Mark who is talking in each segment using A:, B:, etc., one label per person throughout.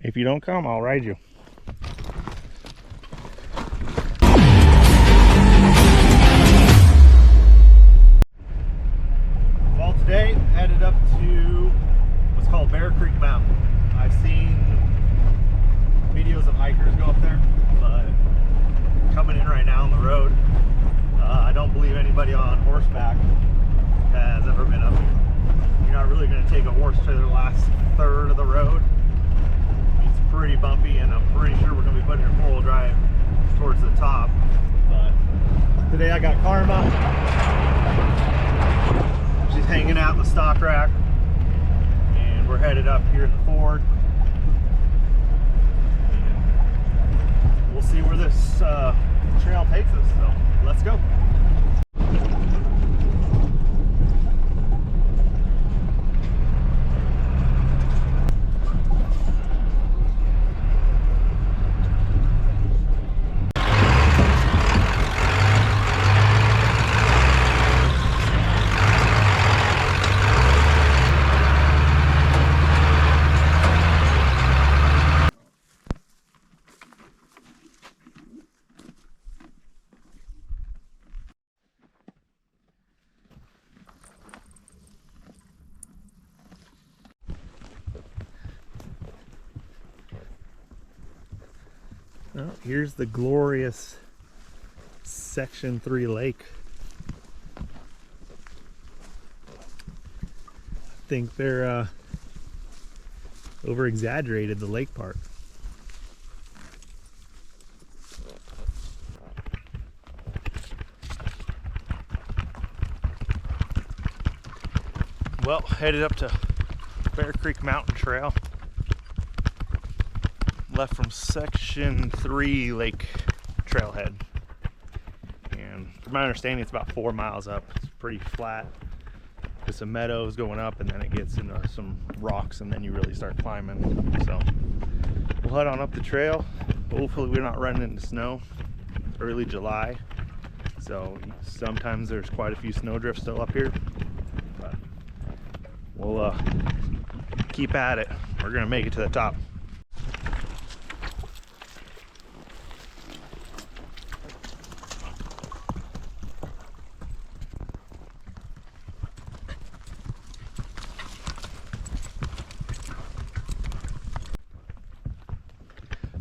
A: If you don't come, I'll ride you. Well, today headed up to what's called Bear Creek Mountain. I've seen videos of hikers go up there, but coming in right now on the road, I don't believe anybody on horseback has ever been up here. You're not really going to take a horse to the last third of the road. It's pretty bumpy, and I'm pretty sure we're going to be putting her four-wheel drive towards the top. But today I got Karma. She's hanging out in the stock rack, and we're headed up here in the Ford. And we'll see where this trail takes us. So let's go. Well, here's the glorious Section 3 lake. I think they're over-exaggerated the lake part. Well, headed up to Bear Creek Mountain Trail. Left from Section 3 Lake Trailhead, and from my understanding it's about 4 miles up. It's pretty flat with some meadows going up, and then it gets into some rocks, and then you really start climbing. So we'll head on up the trail. Hopefully we're not running into snow. It's early July, so sometimes there's quite a few snowdrifts still up here, but we'll keep at it. We're gonna make it to the top.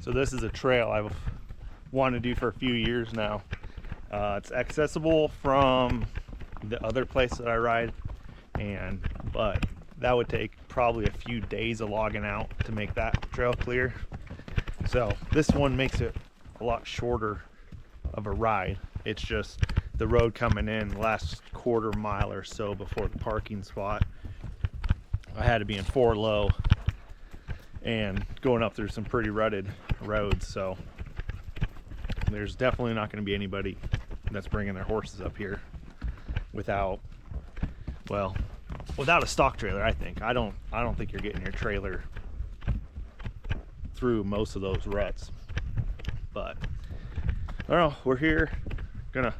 A: So this is a trail I've wanted to do for a few years now. It's accessible from the other place that I ride, but that would take probably a few days of logging out to make that trail clear. So this one makes it a lot shorter of a ride. It's just the road coming in last quarter mile or so before the parking spot, I had to be in 4 low and going up through some pretty rutted roads, so there's definitely not going to be anybody that's bringing their horses up here without a stock trailer. I don't think you're getting your trailer through most of those ruts, but I don't know, we're here, gonna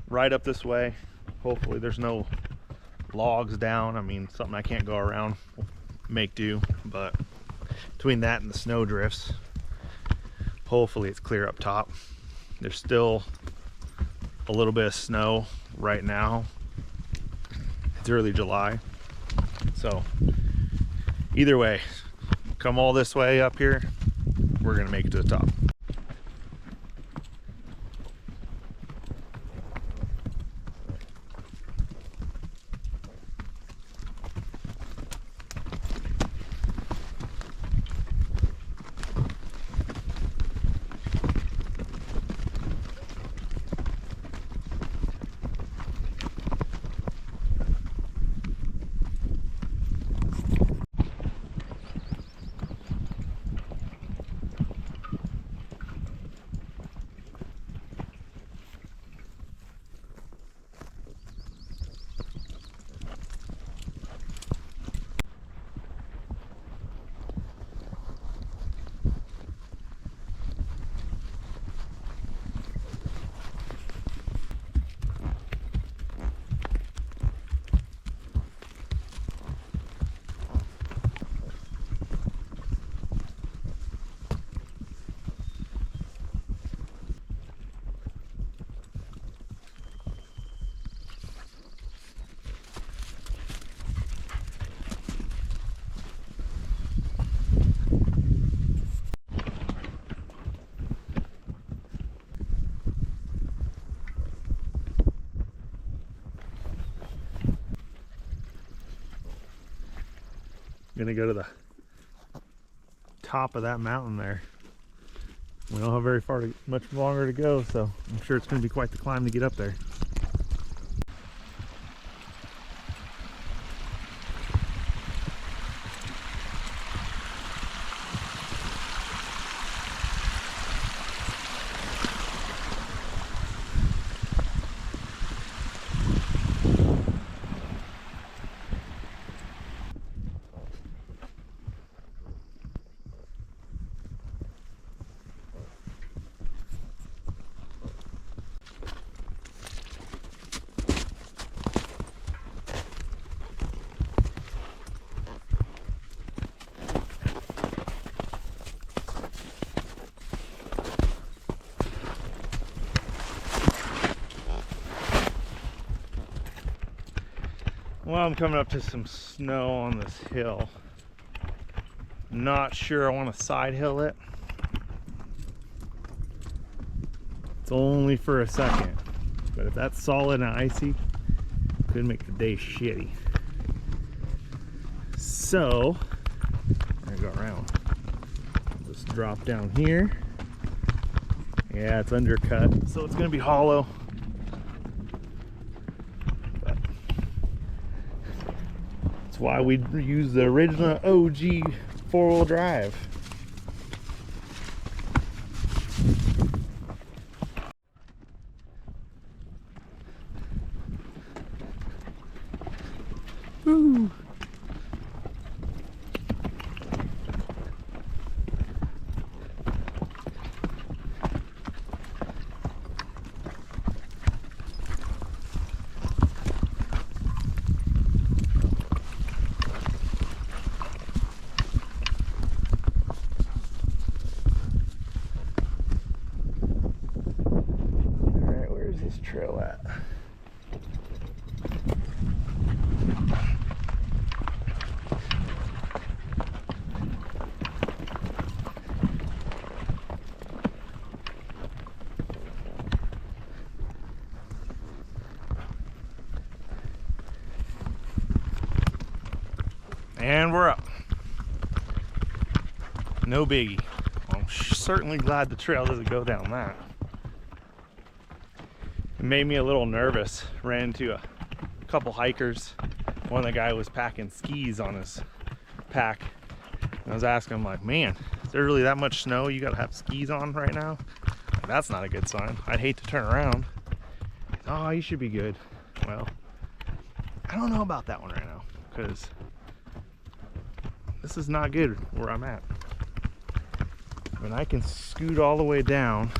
A: ride up this way. Hopefully there's no logs down. I mean, something I can't go around, make do, but between that and the snow drifts, hopefully it's clear up top. There's still a little bit of snow right now. It's early July, so either way, come all this way up here, we're gonna make it to the top. gonna go to the top of that mountain there. We don't have very much longer to go, so I'm sure it's gonna be quite the climb to get up there. Well, I'm coming up to some snow on this hill. Not sure I want to side hill it. It's only for a second, but if that's solid and icy, could make the day shitty. So, I'm gonna go around. Just drop down here. Yeah, it's undercut, so it's gonna be hollow. Why we use the original OG four-wheel drive. Woo. Trail at. And we're up. No biggie. I'm certainly glad the trail doesn't go down that. It made me a little nervous. Ran into a couple hikers. One of the guy was packing skis on his pack. And I was asking him, like, man, is there really that much snow you gotta have skis on right now? Like, that's not a good sign. I'd hate to turn around. Oh, you should be good. Well, I don't know about that one right now, because this is not good where I'm at. I mean, I can scoot all the way down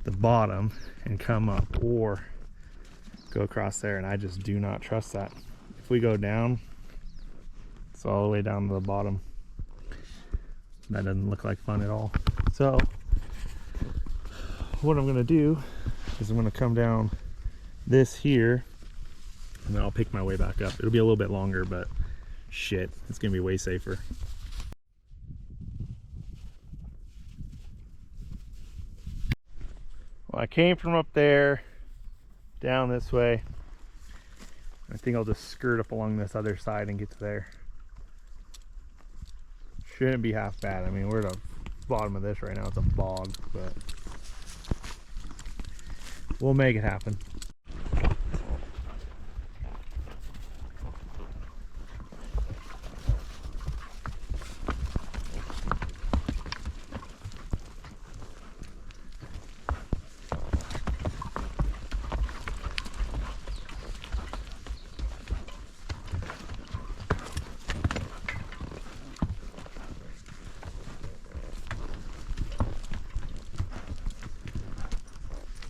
A: the bottom and come up, or go across there, and I just do not trust that. If we go down, it's all the way down to the bottom. That doesn't look like fun at all. So what I'm gonna do is I'm gonna come down this here, and then I'll pick my way back up. It'll be a little bit longer, but shit, it's gonna be way safer. Well, I came from up there down this way. I think I'll just skirt up along this other side and get to there. Shouldn't be half bad. I mean, we're at the bottom of this right now. It's a bog, but we'll make it happen.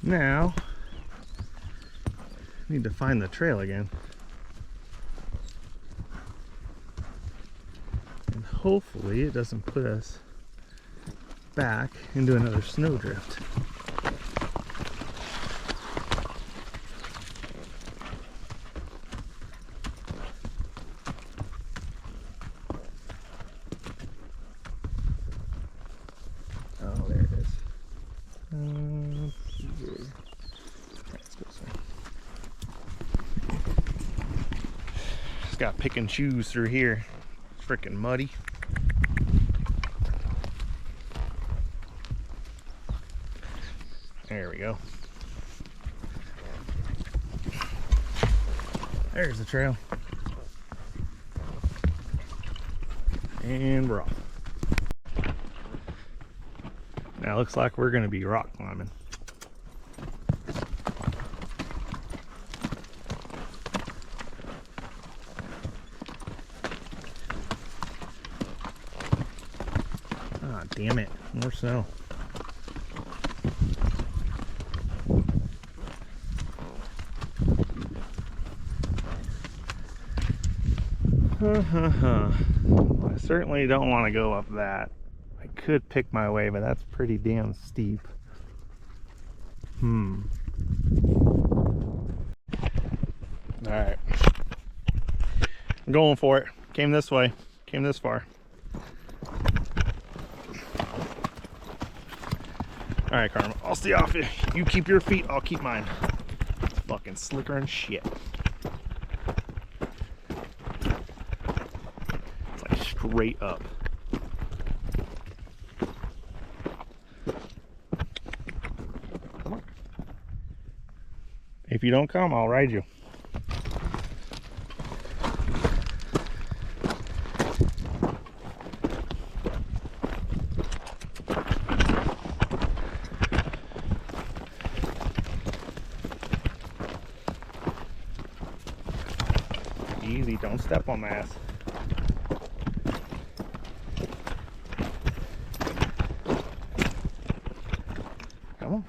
A: Now, I need to find the trail again. And hopefully it doesn't put us back into another snowdrift. Oh, there it is. Just got to pick and choose through here. freaking muddy. There we go. There's the trail. And we're off. Now it looks like we're gonna be rock climbing. Ah, damn it, more snow. Well, I certainly don't want to go up that. I could pick my way, but that's pretty damn steep. Alright. I'm going for it. Came this way. Came this far. Alright, Karma. I'll stay off you. You keep your feet, I'll keep mine. It's fucking slicker and shit. It's like straight up. Come on. If you don't come, I'll ride you. Easy, don't step on my ass. Come on.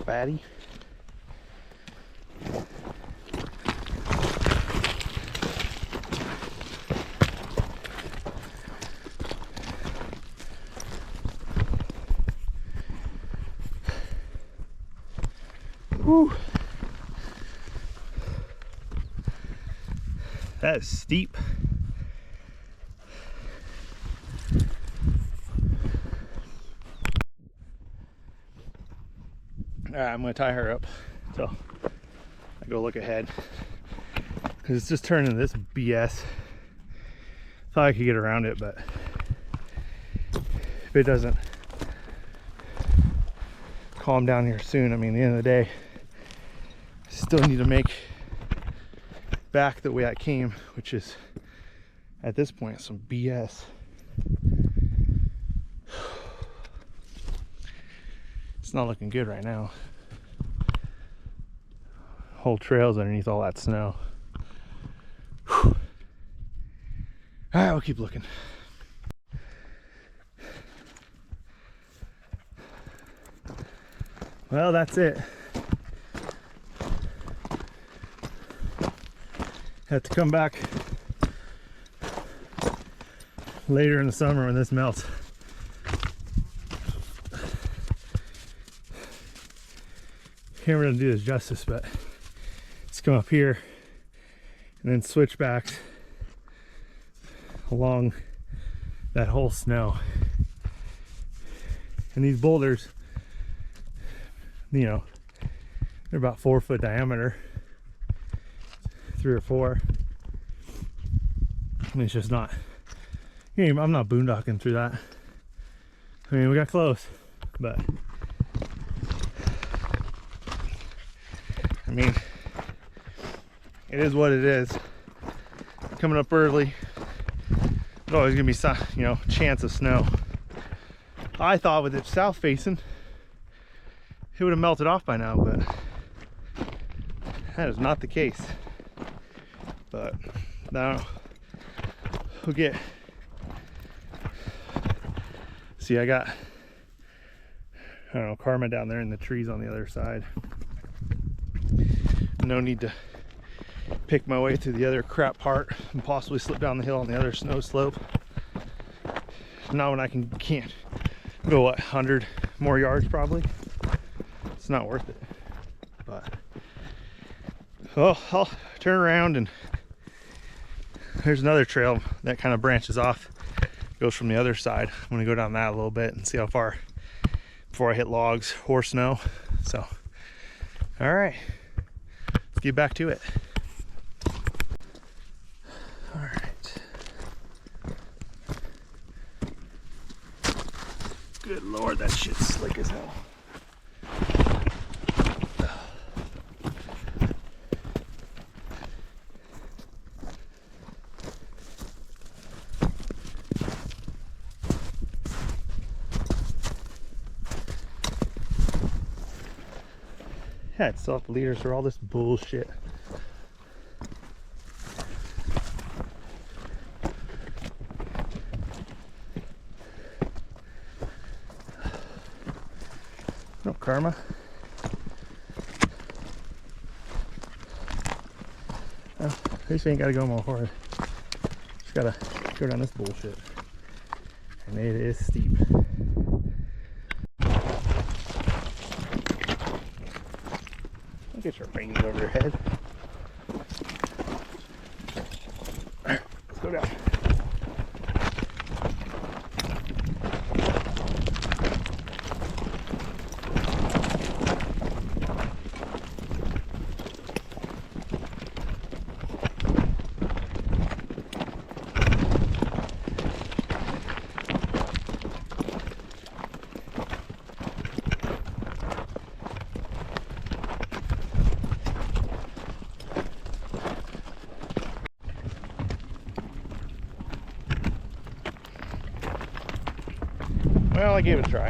A: Fatty. Whew. That is steep. Alright, I'm gonna tie her up till I go look ahead, because it's just turning this BS. Thought I could get around it, but if it doesn't calm down here soon, I mean, at the end of the day, I still need to make back the way I came, which is at this point some BS. It's not looking good right now. Whole trails underneath all that snow. All right, we'll keep looking. Well, that's it. Have to come back later in the summer when this melts. Can't really do this justice, but let's come up here and then switch back along that whole snow. And these boulders, you know, they're about 4 foot diameter. 3 or 4. I mean, it's just not, you know, I'm not boondocking through that. I mean, we got close, but I mean, it is what it is. Coming up early, there's always gonna be some, you know, chance of snow. I thought with it south facing, it would have melted off by now, but that is not the case. But now we'll get, see, I got, I don't know, Karma down there in the trees on the other side. No need to pick my way through the other crap part and possibly slip down the hill on the other snow slope. Not when I can't go, what, 100 more yards probably. It's not worth it. But oh, I'll turn around, and there's another trail that kind of branches off, goes from the other side. I'm gonna go down that a little bit and see how far before I hit logs or snow. So, all right, let's get back to it. All right, Good Lord, that shit's slick as hell. Yeah, it's off the leaders for all this bullshit. No karma. Well, at least I ain't gotta go more hard. Just gotta go down this bullshit. And it is steep. Get your reins over your head. Alright, let's go down. Well, I gave it a try.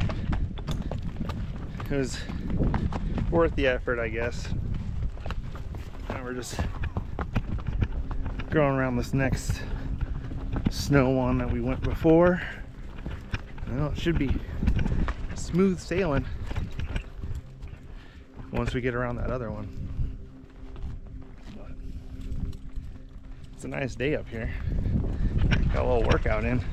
A: It was worth the effort, I guess. Now we're just going around this next snow one that we went before. Well, it should be smooth sailing once we get around that other one. But it's a nice day up here. Got a little workout in.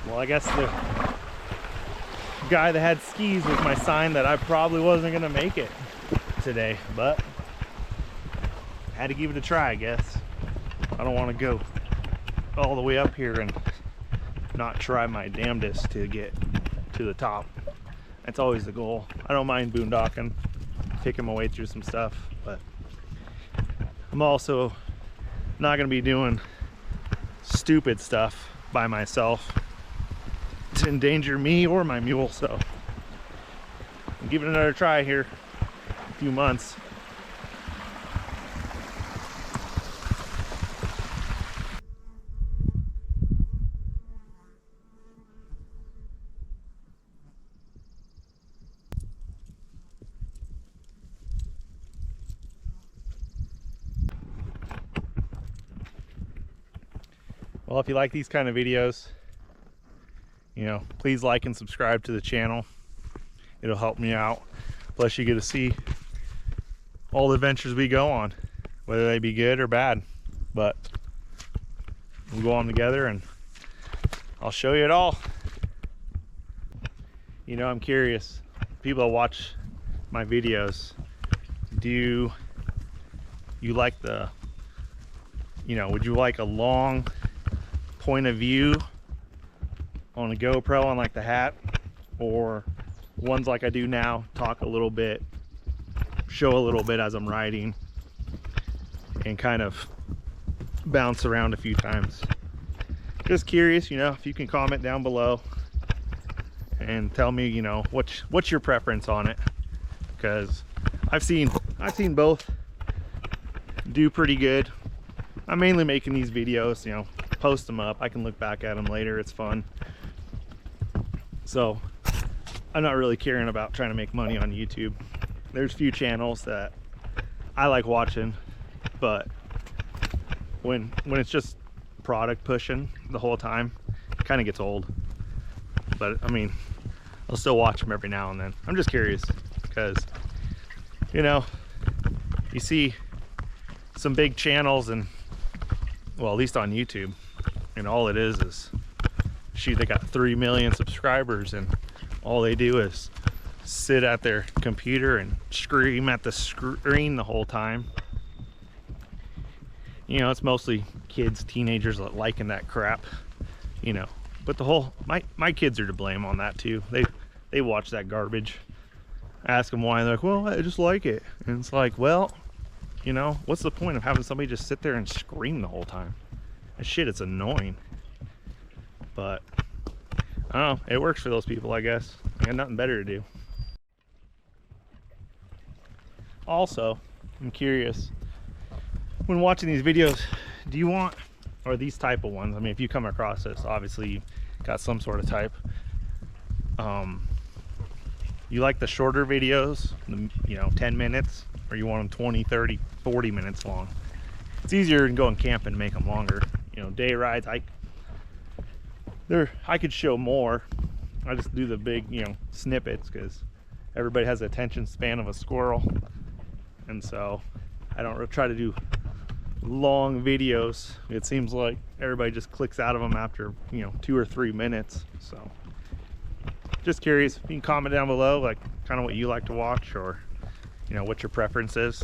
A: Well, I guess the guy that had skis was my sign that I probably wasn't gonna make it today, but I had to give it a try, I guess. I don't want to go all the way up here and not try my damnedest to get to the top. That's always the goal. I don't mind boondocking, picking my way through some stuff, but I'm also not gonna be doing stupid stuff by myself to endanger me or my mule, so I'm giving it another try here in a few months. Well, if you like these kind of videos, you know, please like and subscribe to the channel. It'll help me out. Plus you get to see all the adventures we go on, whether they be good or bad. But we'll go on together and I'll show you it all. You know, I'm curious, people that watch my videos, do you like the, you know, would you like a long point of view on a GoPro on like the hat, or ones like I do now, talk a little bit, show a little bit as I'm riding, and kind of bounce around a few times? Just curious, you know, if you can comment down below and tell me, you know, what's your preference on it, because I've seen both do pretty good. I'm mainly making these videos, you know, post them up, I can look back at them later, it's fun. So I'm not really caring about trying to make money on YouTube. There's a few channels that I like watching, but when it's just product pushing the whole time, it kind of gets old. But I mean, I'll still watch them every now and then. I'm just curious because, you know, you see some big channels, and well, at least on YouTube, and all it is shoot, they got 3 million subscribers, and all they do is sit at their computer and scream at the screen the whole time. You know, it's mostly kids, teenagers that liking that crap, you know. But the whole, my kids are to blame on that too. They watch that garbage. Ask them why, and they're like, well, I just like it. And it's like, well, you know, what's the point of having somebody just sit there and scream the whole time? That shit, it's annoying. But I don't know, it works for those people, I guess. They got nothing better to do. Also, I'm curious, when watching these videos, do you want, or these type of ones, I mean, if you come across this, obviously you got some sort of type, you like the shorter videos, you know, 10 minutes, or you want them 20, 30, 40 minutes long? It's easier than going camping and make them longer. You know, day rides, I could show more. I just do the big, you know, snippets, because everybody has the attention span of a squirrel, and so I don't really try to do long videos. It seems like everybody just clicks out of them after, you know, 2 or 3 minutes. So just curious, you can comment down below like kind of what you like to watch, or you know, what your preference is.